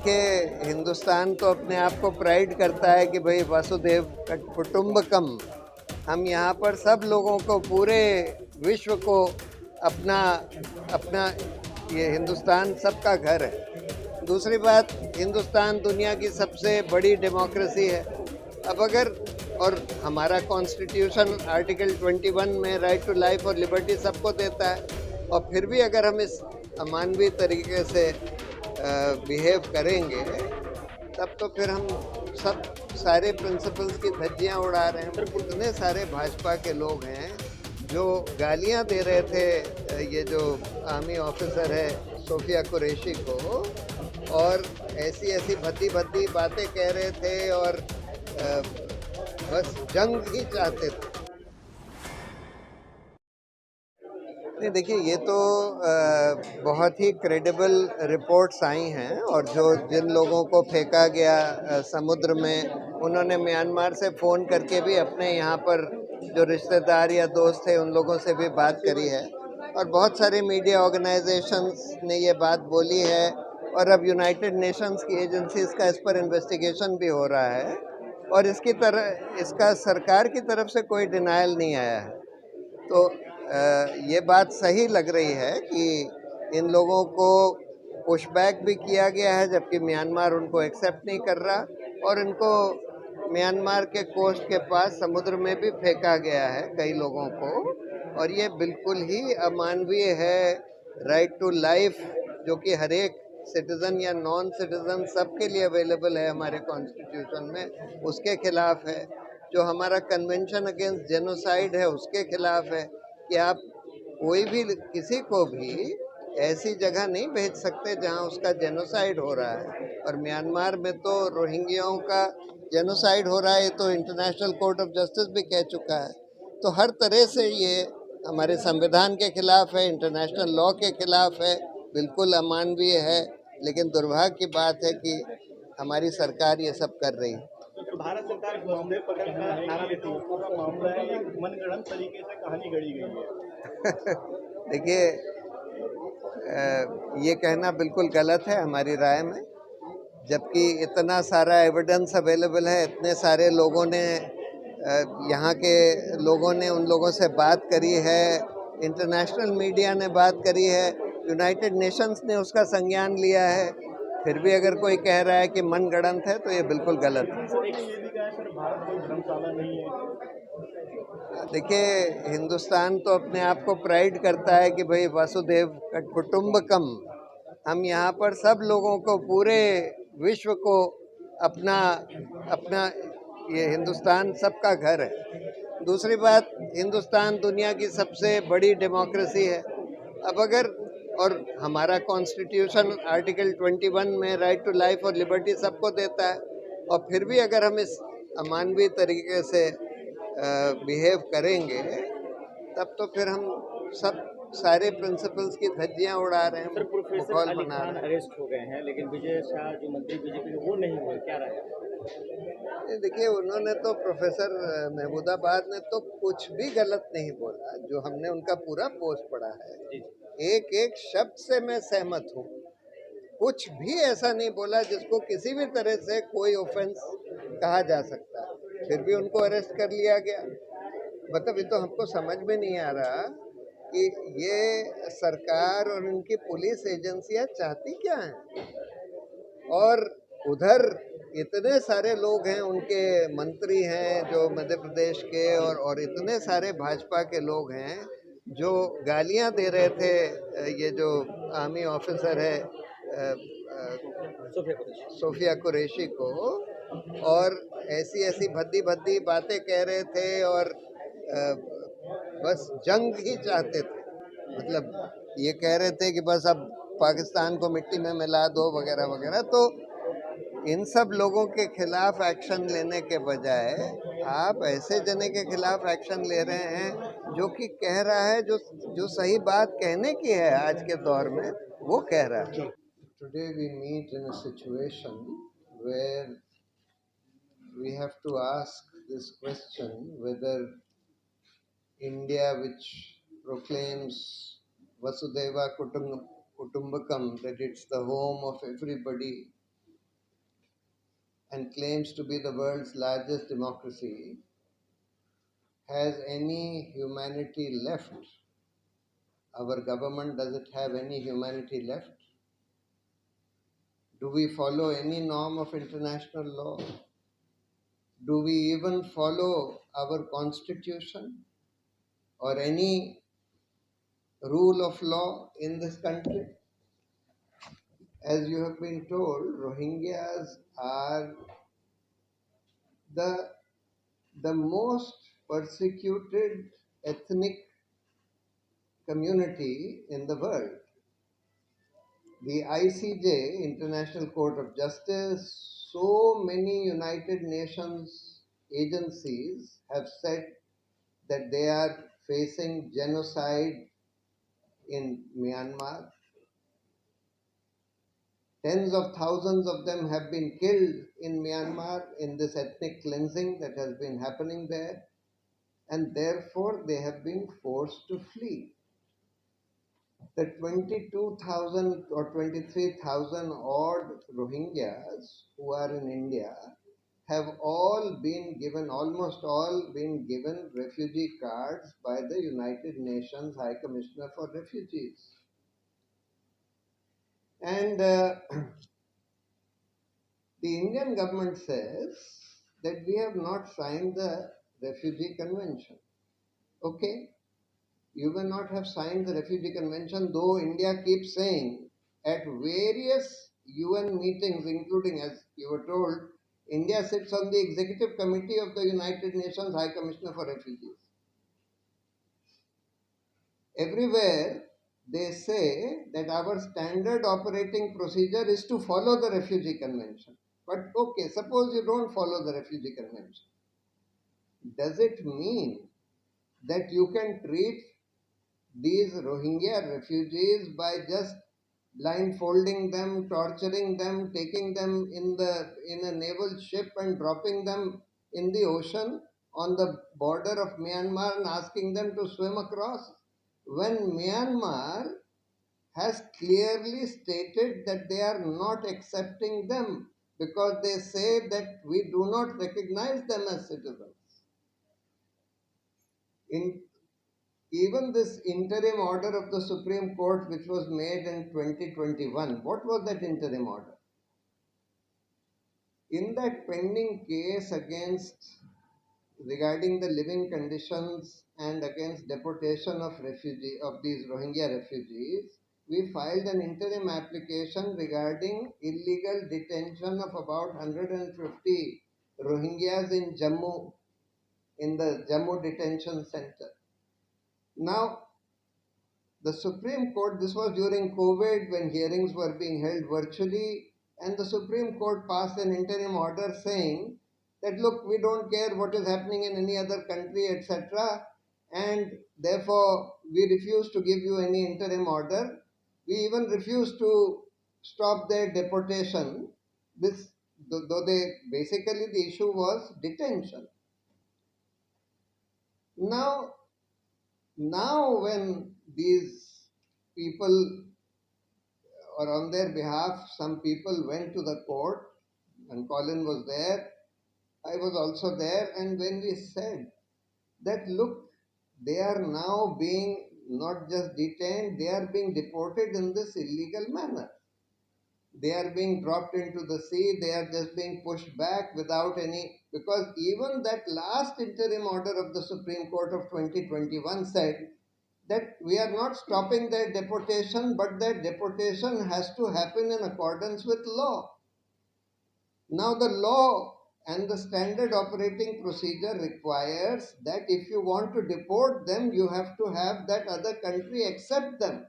देखिए, हिंदुस्तान तो अपने आप को प्राइड करता है कि भाई वसुधैव कुटुंबकम। हम यहाँ पर सब लोगों को, पूरे विश्व को अपना अपना ये हिंदुस्तान सबका घर है। दूसरी बात, हिंदुस्तान दुनिया की सबसे बड़ी डेमोक्रेसी है। अब अगर, और हमारा कॉन्स्टिट्यूशन आर्टिकल 21 में राइट टू लाइफ और लिबर्टी सबको देता है, और फिर भी अगर हम इस अमानवीय तरीके से बिहेव करेंगे, तब तो फिर हम सब सारे प्रिंसिपल्स की धज्जियां उड़ा रहे हैं। इतने सारे भाजपा के लोग हैं जो गालियां दे रहे थे ये जो आर्मी ऑफिसर है सोफिया कुरैशी को, और ऐसी ऐसी भद्दी भद्दी बातें कह रहे थे, और बस जंग ही चाहते थे। नहीं, देखिए, ये तो बहुत ही क्रेडिबल रिपोर्ट्स आई हैं, और जो जिन लोगों को फेंका गया समुद्र में, उन्होंने म्यांमार से फ़ोन करके भी अपने यहाँ पर जो रिश्तेदार या दोस्त थे उन लोगों से भी बात करी है, और बहुत सारे मीडिया ऑर्गेनाइजेशंस ने ये बात बोली है, और अब यूनाइटेड नेशंस की एजेंसीज का इस पर इन्वेस्टिगेशन भी हो रहा है, और इसका सरकार की तरफ से कोई डिनायल नहीं आया है। तो ये बात सही लग रही है कि इन लोगों को पुशबैक भी किया गया है, जबकि म्यांमार उनको एक्सेप्ट नहीं कर रहा, और इनको म्यांमार के कोस्ट के पास समुद्र में भी फेंका गया है कई लोगों को, और ये बिल्कुल ही अमानवीय है। राइट टू लाइफ, जो कि हर एक सिटीजन या नॉन सिटीजन सबके लिए अवेलेबल है हमारे कॉन्स्टिट्यूशन में, उसके खिलाफ है। जो हमारा कन्वेंशन अगेंस्ट जेनोसाइड है उसके खिलाफ है, कि आप कोई भी किसी को भी ऐसी जगह नहीं भेज सकते जहां उसका जेनोसाइड हो रहा है। और म्यांमार में तो रोहिंग्याओं का जेनोसाइड हो रहा है, तो इंटरनेशनल कोर्ट ऑफ जस्टिस भी कह चुका है। तो हर तरह से ये हमारे संविधान के खिलाफ है, इंटरनेशनल लॉ के खिलाफ है, बिल्कुल अमानवीय है। लेकिन दुर्भाग्य की बात है कि हमारी सरकार ये सब कर रही है। तो भारत सरकार घुसपैठ पकड़ का नारा देती है, पूरा मामला है एक मनगढ़ंत तरीके से कहानी गढ़ी गई है। देखिए, ये कहना बिल्कुल गलत है हमारी राय में, जबकि इतना सारा एविडेंस अवेलेबल है, इतने सारे लोगों ने, यहाँ के लोगों ने उन लोगों से बात करी है, इंटरनेशनल मीडिया ने बात करी है, यूनाइटेड नेशंस ने उसका संज्ञान लिया है। फिर भी अगर कोई कह रहा है कि मनगढ़ंत है, तो ये बिल्कुल गलत है। ये भी कहा सर, भारत कोई धर्मशाला नहीं है। देखिए, हिंदुस्तान तो अपने आप को प्राइड करता है कि भाई वसुधैव कुटुंबकम। हम यहाँ पर सब लोगों को, पूरे विश्व को अपना अपना ये हिंदुस्तान सबका घर है। दूसरी बात, हिंदुस्तान दुनिया की सबसे बड़ी डेमोक्रेसी है। अब अगर, और हमारा कॉन्स्टिट्यूशन आर्टिकल 21 में राइट टू लाइफ और लिबर्टी सबको देता है, और फिर भी अगर हम इस अमानवीय तरीके से बिहेव करेंगे, तब तो फिर हम सब सारे प्रिंसिपल्स की धज्जियां उड़ा रहे सर, हैं, प्रोफेसर मखौल अली बना खान रहे हैं। अरेस्ट हो गए हैं, लेकिन विजय शाह जो मंत्री बीजेपी के वो नहीं हुए, क्या राय है? देखिए, उन्होंने तो, प्रोफेसर महमूदाबाद ने तो कुछ भी गलत नहीं बोला। जो हमने उनका पूरा पोस्ट पढ़ा है, जी। एक एक शब्द से मैं सहमत हूँ। कुछ भी ऐसा नहीं बोला जिसको किसी भी तरह से कोई ऑफेंस कहा जा सकता है। फिर भी उनको अरेस्ट कर लिया गया। मतलब ये तो हमको समझ में नहीं आ रहा कि ये सरकार और इनकी पुलिस एजेंसियां चाहती क्या हैं। और उधर इतने सारे लोग हैं, उनके मंत्री हैं जो मध्य प्रदेश के, और इतने सारे भाजपा के लोग हैं जो गालियां दे रहे थे ये जो आर्मी ऑफिसर है सोफिया कुरैशी को, और ऐसी ऐसी भद्दी भद्दी बातें कह रहे थे, और बस जंग ही चाहते थे। मतलब ये कह रहे थे कि बस अब पाकिस्तान को मिट्टी में मिला दो, वगैरह वगैरह। तो इन सब लोगों के खिलाफ एक्शन लेने के बजाय आप ऐसे जने के खिलाफ एक्शन ले रहे हैं जो कि कह रहा है, जो जो सही बात कहने की है आज के दौर में, वो कह रहा है। Today we meet in a situation where we have to ask this question whether India, which proclaims Vasudhaiva Kutumbakam, that it's the home of everybody, and claims to be the world's largest democracy has any humanity left? Our government, does it have any humanity left? Do we follow any norm of international law? Do we even follow our constitution or any rule of law in this country? As you have been told, Rohingyas are the most persecuted ethnic community in the world. The ICJ, International Court of Justice, so many United Nations agencies have said that they are facing genocide in Myanmar. Tens of thousands of them have been killed in Myanmar in this ethnic cleansing that has been happening there, and therefore they have been forced to flee. The 22,000 or 23,000 odd Rohingyas who are in India have all been given, almost all been given refugee cards by the United Nations High Commissioner for Refugees. And the Indian government says that we have not signed the Refugee Convention. Okay, you may not have signed the Refugee Convention, though India keeps saying at various UN meetings, including, as you were told, India sits on the Executive Committee of the United Nations High Commissioner for Refugees. Everywhere they say that our standard operating procedure is to follow the Refugee Convention. But okay, suppose you don't follow the Refugee Convention. Does it mean that you can treat these Rohingya refugees by just blindfolding them, torturing them, taking them in a naval ship and dropping them in the ocean on the border of Myanmar and asking them to swim across? When Myanmar has clearly stated that they are not accepting them because they say that we do not recognize them as citizens. Even this interim order of the Supreme Court, which was made in 2021, what was that interim order? In that pending case regarding the living conditions and against deportation of these Rohingya refugees, we filed an interim application regarding illegal detention of about 150 Rohingyas in Jammu, in the Jammu detention center. Now, the Supreme Court, this was during COVID when hearings were being held virtually, and the Supreme Court passed an interim order saying that, look, we don't care what is happening in any other country, etc., and therefore we refuse to give you any interim order. We even refuse to stop their deportation. Though basically the issue was detention. Now when these people, or on their behalf, some people went to the court, and Colin was there, I was also there, and when we said that, look, they are now being not just detained, they are being deported in this illegal manner. They are being dropped into the sea, they are just being pushed back without any, because even that last interim order of the Supreme Court of 2021 said that we are not stopping their deportation, but their deportation has to happen in accordance with law. Now the law and the standard operating procedure requires that if you want to deport them, you have to have that other country accept them.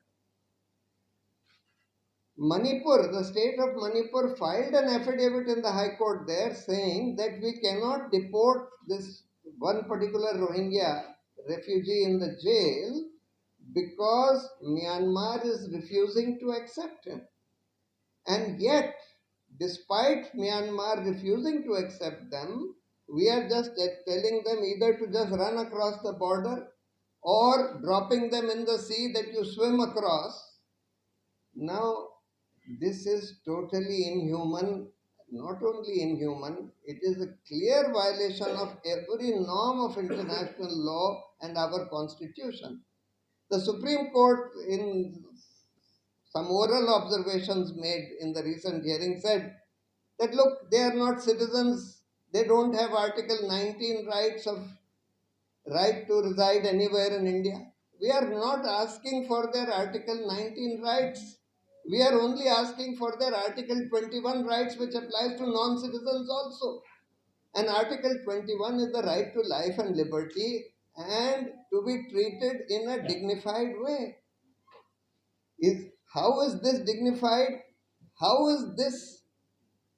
Manipur, the state of Manipur filed an affidavit in the High Court there saying that we cannot deport this one particular Rohingya refugee in the jail because Myanmar is refusing to accept him. And yet, despite Myanmar refusing to accept them, we are just telling them either to just run across the border or dropping them in the sea that you swim across. Now, this is totally inhuman, not only inhuman, it is a clear violation of every norm of international law and our constitution. The Supreme Court, in some oral observations made in the recent hearing, said that look, they are not citizens, they don't have Article 19 rights of right to reside anywhere in India. We are not asking for their Article 19 rights. We are only asking for their Article 21 rights, which applies to non-citizens also. And Article 21 is the right to life and liberty and to be treated in a dignified way. How is this dignified? How is this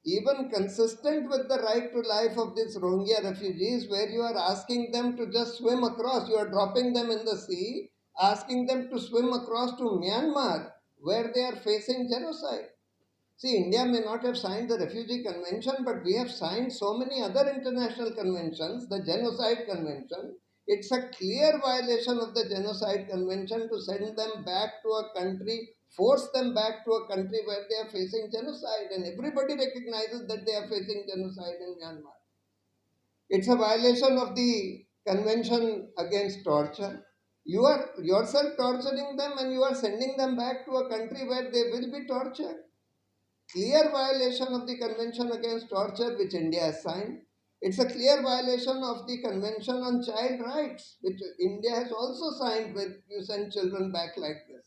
even consistent with the right to life of these Rohingya refugees, where you are asking them to just swim across? You are dropping them in the sea, asking them to swim across to Myanmar, where they are facing genocide. See, India may not have signed the Refugee Convention, but we have signed so many other international conventions, the Genocide Convention. It's a clear violation of the Genocide Convention to send them back to a country, force them back to a country where they are facing genocide, and everybody recognizes that they are facing genocide in Myanmar. It's a violation of the Convention Against Torture. You are yourself torturing them and you are sending them back to a country where they will be tortured. Clear violation of the Convention Against Torture, which India has signed. It's a clear violation of the Convention on Child Rights, which India has also signed, when you send children back like this.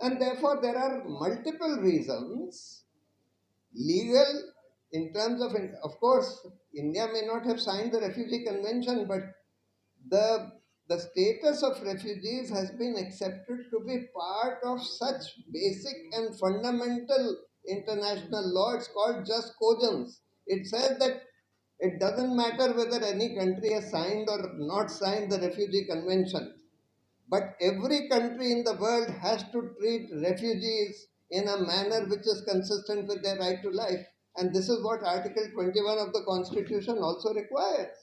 And therefore, there are multiple reasons, legal, in terms of course, India may not have signed the Refugee Convention, but the status of refugees has been accepted to be part of such basic and fundamental international law. It's called jus cogens. It says that it doesn't matter whether any country has signed or not signed the Refugee Convention, but every country in the world has to treat refugees in a manner which is consistent with their right to life. And this is what Article 21 of the Constitution also requires.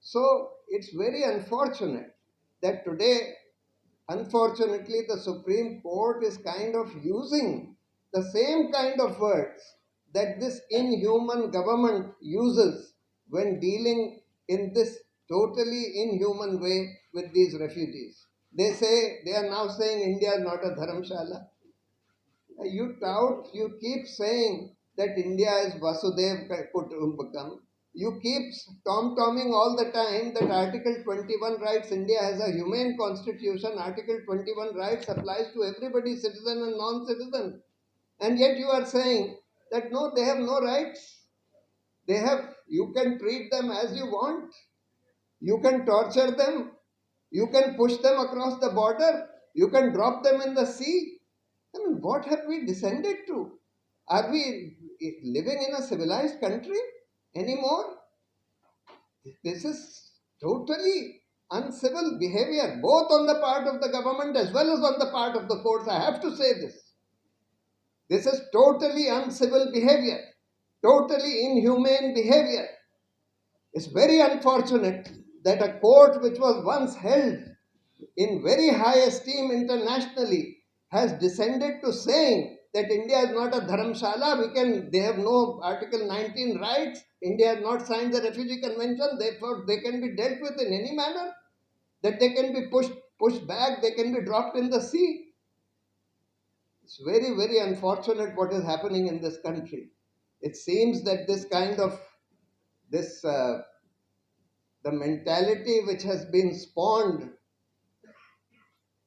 So it's very unfortunate that today, unfortunately, the Supreme Court is kind of using the same kind of words that this inhuman government uses when dealing in this totally inhuman way with these refugees. They are now saying India is not a dharamshala. You keep saying that India is Vasudev Kutumbakam. You keep tom-tomming all the time that Article 21 rights, India has a humane constitution, Article 21 rights applies to everybody, citizen and non-citizen. And yet you are saying that no, they have no rights. You can treat them as you want. You can torture them. You can push them across the border. You can drop them in the sea. I mean, what have we descended to? Are we living in a civilized country anymore? This is totally uncivil behavior, both on the part of the government as well as on the part of the courts. I have to say this. This is totally uncivil behavior, totally inhumane behavior. It's very unfortunate that a court which was once held in very high esteem internationally has descended to saying that India is not a dharamshala. They have no Article 19 rights. India has not signed the Refugee Convention. Therefore, they can be dealt with in any manner. That they can be pushed back. They can be dropped in the sea. It's very, very unfortunate what is happening in this country. It seems that the mentality which has been spawned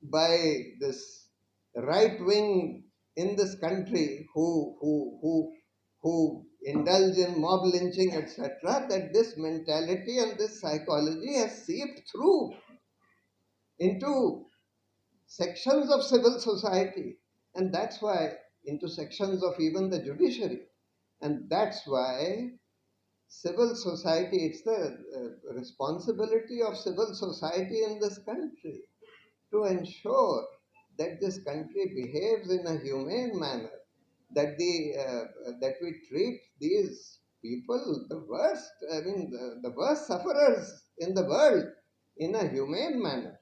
by this right wing in this country who indulge in mob lynching, etc., that this mentality and this psychology has seeped through into sections of civil society, and that's why into sections of even the judiciary, and that's why civil society, it's the responsibility of civil society in this country to ensure that this country behaves in a humane manner, that we treat these people, the worst, the worst sufferers in the world, in a humane manner.